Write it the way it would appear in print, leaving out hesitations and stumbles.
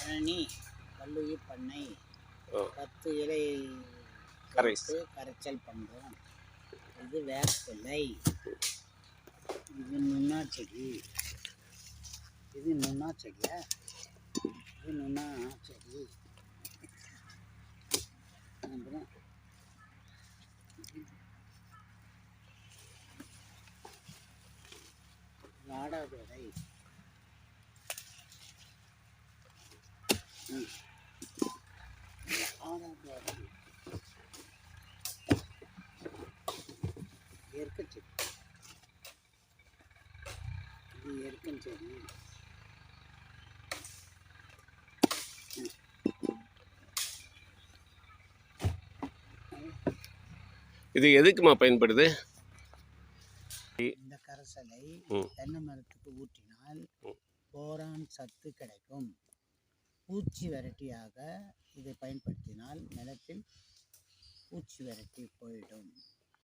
பழனி பல்லுயிர் பண்ணை 10 இலை கரைச்சல் பண்ணுறோம். இது வேப்பிலை, இது நுண்ணா செடி, இது நுண்ணா செடியா, இது நுண்ணா செடி. அப்புறம் வாடாதோடை, வாடாதோடை, எருக்கச்செடி, இது எருக்கஞ்செடி. இது எதுக்குமா பயன்படுது? இந்த கரைசலை தென்னை மரத்துக்கு ஊற்றினால் போரான் சத்து கிடைக்கும். பூச்சி விரட்டியாக இதை பயன்படுத்தினால் நிலத்தில் பூச்சி விரட்டி போயிடும்.